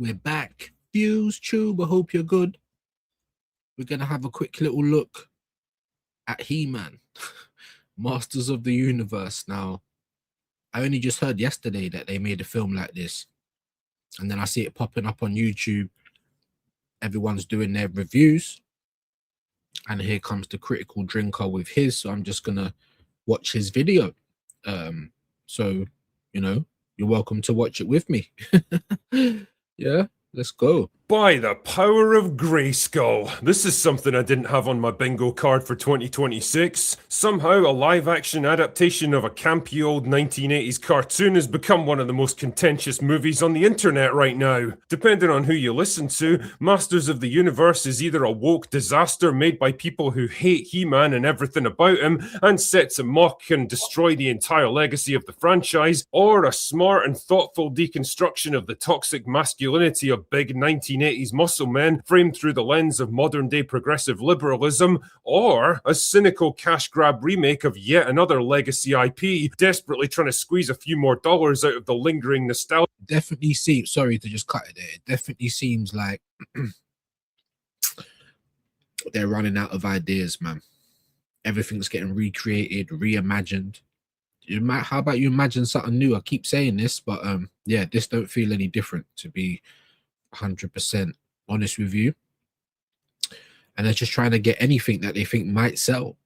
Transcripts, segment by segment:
We're back. Fuse Tube, I hope you're good. We're going to have a quick little look at He-Man, Masters of the Universe. Now, I only just heard yesterday that they made a film like this. And then I see it popping up on YouTube. Everyone's doing their reviews. And here comes the Critical Drinker with his. So I'm just going to watch his video. So, you know, you're welcome to watch it with me. Yeah, let's go. By the power of Grayskull. This is something I didn't have on my bingo card for 2026. Somehow, a live-action adaptation of a campy old 1980s cartoon has become one of the most contentious movies on the internet right now. Depending on who you listen to, Masters of the Universe is either a woke disaster made by people who hate He-Man and everything about him and set to mock and destroy the entire legacy of the franchise, or a smart and thoughtful deconstruction of the toxic masculinity of big 1980s muscle men framed through the lens of modern-day progressive liberalism, or a cynical cash grab remake of yet another legacy IP, desperately trying to squeeze a few more dollars out of the lingering nostalgia. Definitely seems, sorry to just cut it there, it definitely seems like they're running out of ideas, man. Everything's getting recreated, reimagined. How about you imagine something new? I keep saying this, but yeah, this don't feel any different, to be 100% honest with you. And they're just trying to get anything that they think might sell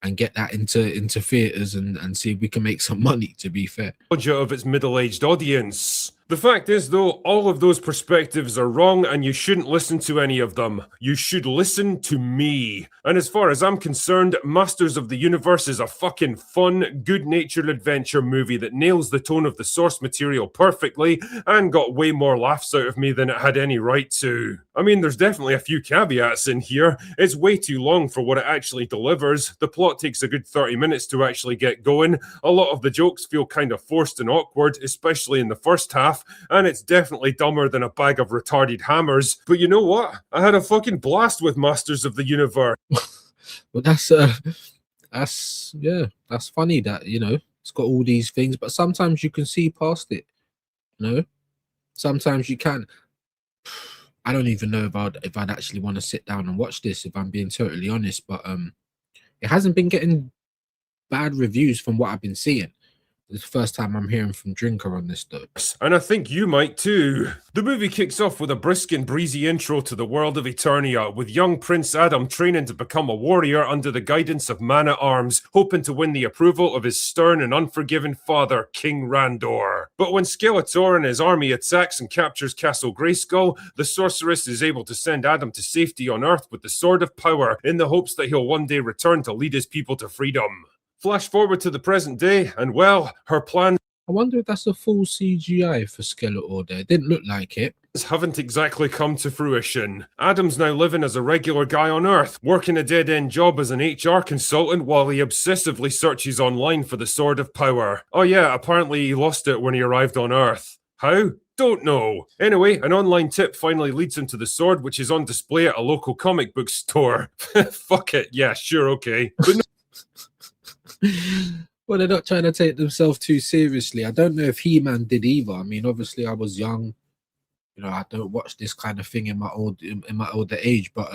and get that into theaters and see if we can make some money, to be fair. Of its middle-aged audience. The fact is, though, all of those perspectives are wrong and you shouldn't listen to any of them. You should listen to me. And as far as I'm concerned, Masters of the Universe is a fucking fun, good-natured adventure movie that nails the tone of the source material perfectly and got way more laughs out of me than it had any right to. I mean, there's definitely a few caveats in here. It's way too long for what it actually delivers. The plot takes a good 30 minutes to actually get going. A lot of the jokes feel kind of forced and awkward, especially in the first half, and it's definitely dumber than a bag of retarded hammers. But you know what? I had a fucking blast with Masters of the Universe. But that's funny that, you know, it's got all these things, but sometimes you can see past it. You know, sometimes you can. I don't even know if I'd actually want to sit down and watch this, if I'm being totally honest. But it hasn't been getting bad reviews from what I've been seeing. It's the first time I'm hearing from Drinker on this, though. And I think you might too. The movie kicks off with a brisk and breezy intro to the world of Eternia, with young Prince Adam training to become a warrior under the guidance of Man-at-Arms, hoping to win the approval of his stern and unforgiving father, King Randor. But when Skeletor and his army attacks and captures Castle Grayskull, the sorceress is able to send Adam to safety on Earth with the Sword of Power, in the hopes that he'll one day return to lead his people to freedom. Flash forward to the present day, and well, her plans I wonder if that's a full CGI for Skeletor there. It didn't look like it. Haven't exactly come to fruition. Adam's now living as a regular guy on Earth, working a dead-end job as an HR consultant while he obsessively searches online for the Sword of Power. Oh yeah, apparently he lost it when he arrived on Earth. How? Don't know. Anyway, an online tip finally leads him to the sword, which is on display at a local comic book store. Fuck it, yeah, sure, okay. But no. Well, they're not trying to take themselves too seriously. I don't know if He-Man did either. I mean, obviously, I was young. You know, I don't watch this kind of thing in my older age, but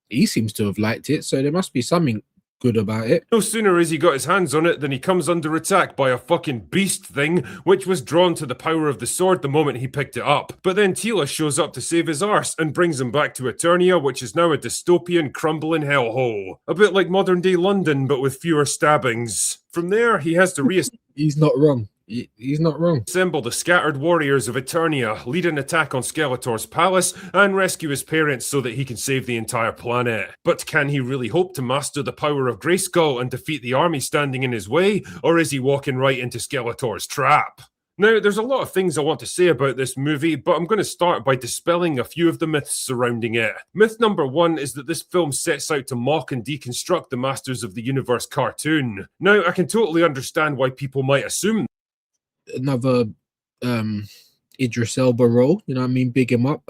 he seems to have liked it, so there must be something good about it. No sooner has he got his hands on it than he comes under attack by a fucking beast thing, which was drawn to the power of the sword the moment he picked it up. But then Teela shows up to save his arse and brings him back to Eternia, which is now a dystopian, crumbling hellhole. A bit like modern-day London, but with fewer stabbings. From there, he has to He's not wrong. He's not wrong. Assemble the scattered warriors of Eternia, lead an attack on Skeletor's palace, and rescue his parents so that he can save the entire planet. But can he really hope to master the power of Grayskull and defeat the army standing in his way, or is he walking right into Skeletor's trap? Now, there's a lot of things I want to say about this movie, but I'm going to start by dispelling a few of the myths surrounding it. Myth number one is that this film sets out to mock and deconstruct the Masters of the Universe cartoon. Now, I can totally understand why people might assume another Idris Elba role, you know what I mean? Big him up.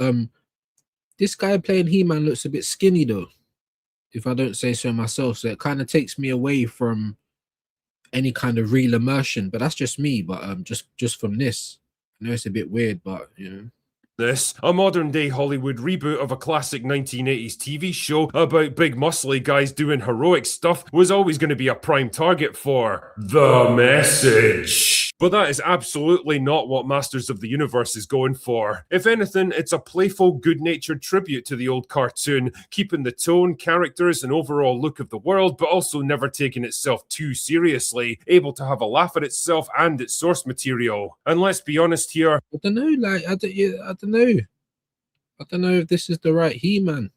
This guy playing He-Man looks a bit skinny though, if I don't say so myself. So it kind of takes me away from any kind of real immersion. But that's just me. But just from this, I know it's a bit weird, but This, a modern day Hollywood reboot of a classic 1980s TV show about big muscly guys doing heroic stuff, was always going to be a prime target for The Message. But that is absolutely not what Masters of the Universe is going for. If anything, it's a playful, good-natured tribute to the old cartoon, keeping the tone, characters, and overall look of the world, but also never taking itself too seriously, able to have a laugh at itself and its source material. And let's be honest here, I don't know. Like I don't know. I don't know if this is the right He-Man.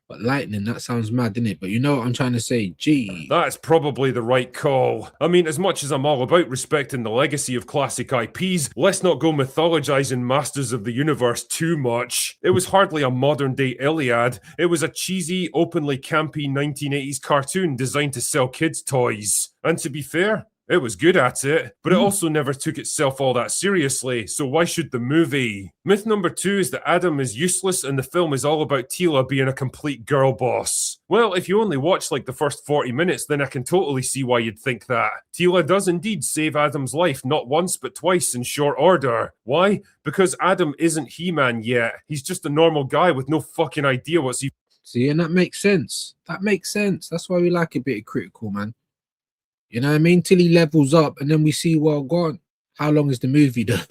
But lightning, that sounds mad, isn't it? But you know what I'm trying to say? Gee. that's probably the right call. I mean, as much as I'm all about respecting the legacy of classic IPs, let's not go mythologizing Masters of the Universe too much. It was hardly a modern day Iliad. It was a cheesy, openly campy 1980s cartoon designed to sell kids' toys. And to be fair, it was good at it, but it also never took itself all that seriously, so why should the movie? Myth number 2 is that Adam is useless and the film is all about Teela being a complete girl boss. Well, if you only watch like the first 40 minutes, then I can totally see why you'd think that. Teela does indeed save Adam's life, not once but twice in short order. Why? Because Adam isn't He-Man yet. He's just a normal guy with no fucking idea what's even... See, and that makes sense. That makes sense. That's why we like a bit of critical, man. You know what I mean? Till he levels up, and then we see, well, go on. How long is the movie though?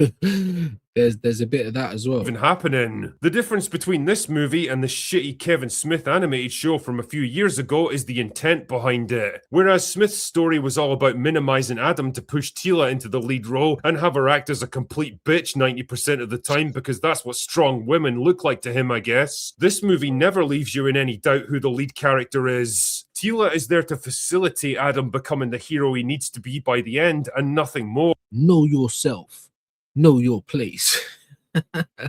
there's a bit of that as well. even happening. The difference between this movie and the shitty Kevin Smith animated show from a few years ago is the intent behind it. Whereas Smith's story was all about minimizing Adam to push Teela into the lead role and have her act as a complete bitch 90% of the time because that's what strong women look like to him, I guess. This movie never leaves you in any doubt who the lead character is. Teela is there to facilitate Adam becoming the hero he needs to be by the end and nothing more. Know yourself. Know your place.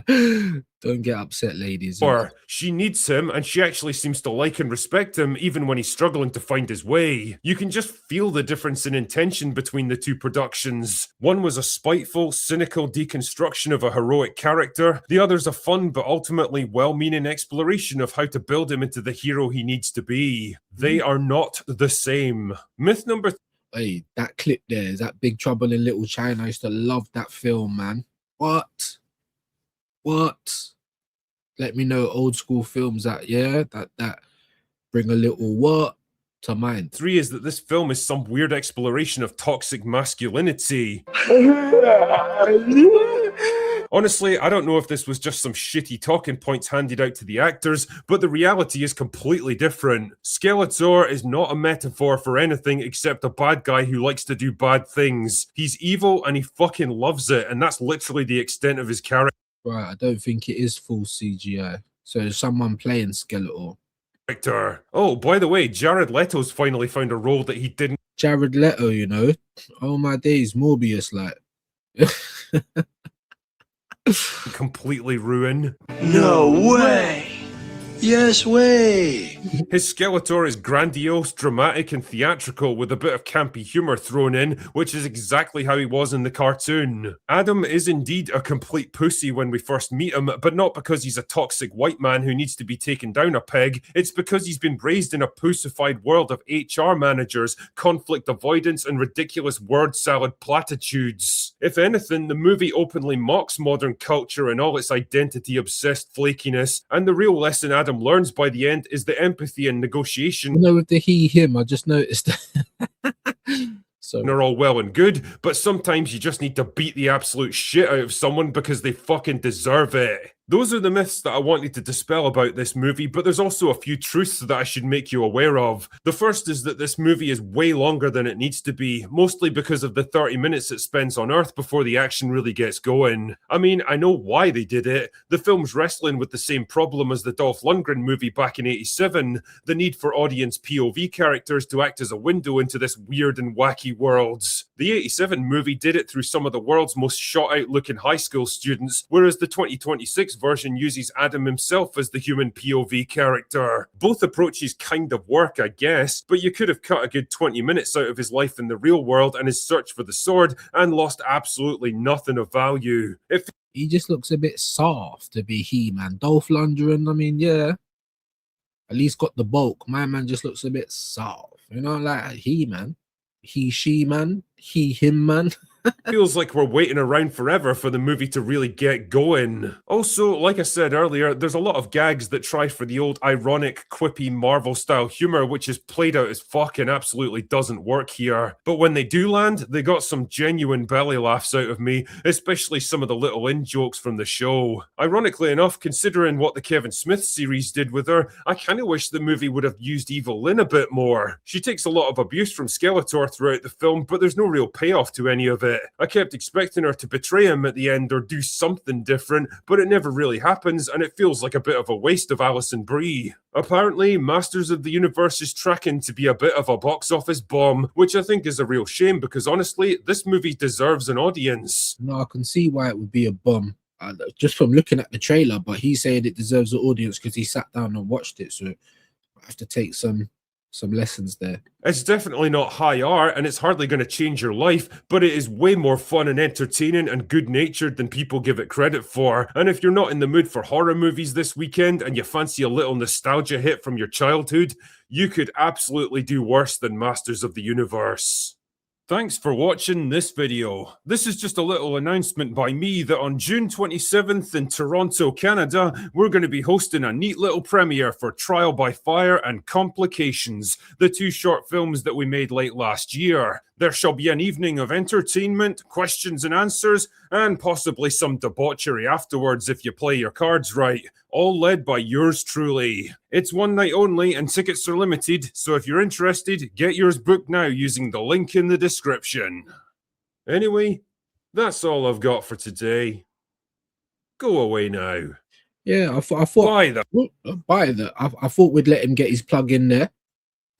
Don't get upset, ladies. Or she needs him and she actually seems to like and respect him even when he's struggling to find his way. You can just feel the difference in intention between the two productions. One was a spiteful, cynical deconstruction of a heroic character. The other's a fun but ultimately well-meaning exploration of how to build him into the hero he needs to be. They are not the same. Myth number Hey, that clip there is that Big Trouble in Little China. I used to love that film, man. What? Let me know old school films that bring a little what to mind. 3 is that this film is some weird exploration of toxic masculinity. Honestly, I don't know if this was just some shitty talking points handed out to the actors, but the reality is completely different. Skeletor is not a metaphor for anything except a bad guy who likes to do bad things. He's evil and he fucking loves it, and that's literally the extent of his character. Right, I don't think it is full CGI. So there's someone playing Skeletor. Oh, by the way, Jared Leto's finally found a role that he didn't. Jared Leto, you know. Oh my days, Morbius, like. Completely ruin. No way! Yes way! His Skeletor is grandiose, dramatic, and theatrical with a bit of campy humor thrown in, which is exactly how he was in the cartoon. Adam is indeed a complete pussy when we first meet him, but not because he's a toxic white man who needs to be taken down a peg. It's because he's been raised in a pussified world of HR managers, conflict avoidance, and ridiculous word salad platitudes. If anything, the movie openly mocks modern culture and all its identity-obsessed flakiness, and the real lesson Adam learns by the end is the empathy and negotiation. You know, with the he, him, I just noticed. So are all well and good, but sometimes you just need to beat the absolute shit out of someone because they fucking deserve it. Those are the myths that I wanted to dispel about this movie, but there's also a few truths that I should make you aware of. The first is that this movie is way longer than it needs to be, mostly because of the 30 minutes it spends on Earth before the action really gets going. I mean, I know why they did it. The film's wrestling with the same problem as the Dolph Lundgren movie back in '87, the need for audience POV characters to act as a window into this weird and wacky world. The '87 movie did it through some of the world's most shot-out looking high school students, whereas the 2026 version uses Adam himself as the human POV character. Both approaches kind of work, I guess, but you could have cut a good 20 minutes out of his life in the real world and his search for the sword and lost absolutely nothing of value. he just looks a bit soft to be He-Man. Dolph Lundgren, I mean, yeah. At least got the bulk. My man just looks a bit soft. You know, like He-Man. He, she, man. He, him, man. Feels like we're waiting around forever for the movie to really get going. Also, like I said earlier, there's a lot of gags that try for the old ironic, quippy Marvel-style humor, which is played out as fuck and absolutely doesn't work here. But when they do land, they got some genuine belly laughs out of me, especially some of the little in-jokes from the show. Ironically enough, considering what the Kevin Smith series did with her, I kinda wish the movie would have used Evil Lynn a bit more. She takes a lot of abuse from Skeletor throughout the film, but there's no real payoff to any of it. I kept expecting her to betray him at the end or do something different, but it never really happens, and it feels like a bit of a waste of Alison Brie. Apparently, Masters of the Universe is tracking to be a bit of a box office bomb, which I think is a real shame because honestly, this movie deserves an audience. No, I can see why it would be a bomb. Just from looking at the trailer, but he said it deserves an audience because he sat down and watched it. So I have to take some lessons there. It's definitely not high art and it's hardly going to change your life, but it is way more fun and entertaining and good-natured than people give it credit for. And if you're not in the mood for horror movies this weekend and you fancy a little nostalgia hit from your childhood, you could absolutely do worse than Masters of the Universe. Thanks for watching this video. This is just a little announcement by me that on June 27th in Toronto, Canada, we're going to be hosting a neat little premiere for Trial by Fire and Complications, the two short films that we made late last year. There shall be an evening of entertainment, questions and answers, and possibly some debauchery afterwards if you play your cards right, all led by yours truly. It's one night only and tickets are limited, so if you're interested, get yours booked now using the link in the description. Anyway, that's all I've got for today. Go away now. Yeah, I thought I thought we'd let him get his plug in there.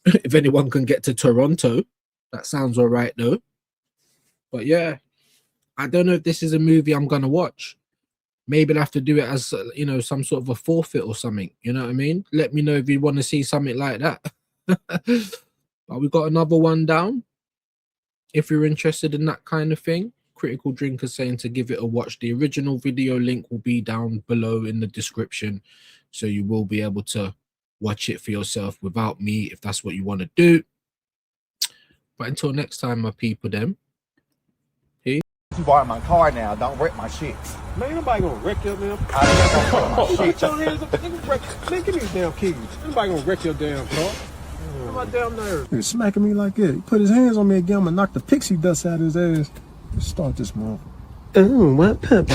If anyone can get to Toronto, that sounds all right though. But yeah, I don't know if this is a movie I'm gonna watch. Maybe I'll have to do it as some sort of a forfeit or something. You know what I mean? Let me know if you want to see something like that. But we got another one down. If you're interested in that kind of thing, Critical Drinker saying to give it a watch. The original video link will be down below in the description, so you will be able to watch it for yourself without me if that's what you want to do. But until next time, my people, them. You borrow my car now, don't wreck my shit. Man, nobody gonna wreck your damn car. Shit. Man, give me the damn keys. Nobody gonna wreck your damn car. What my damn nerves? He smacking me like that. He put his hands on me again. I'm gonna knock the pixie dust out of his ass. Let's start this, man. Oh, what? Put.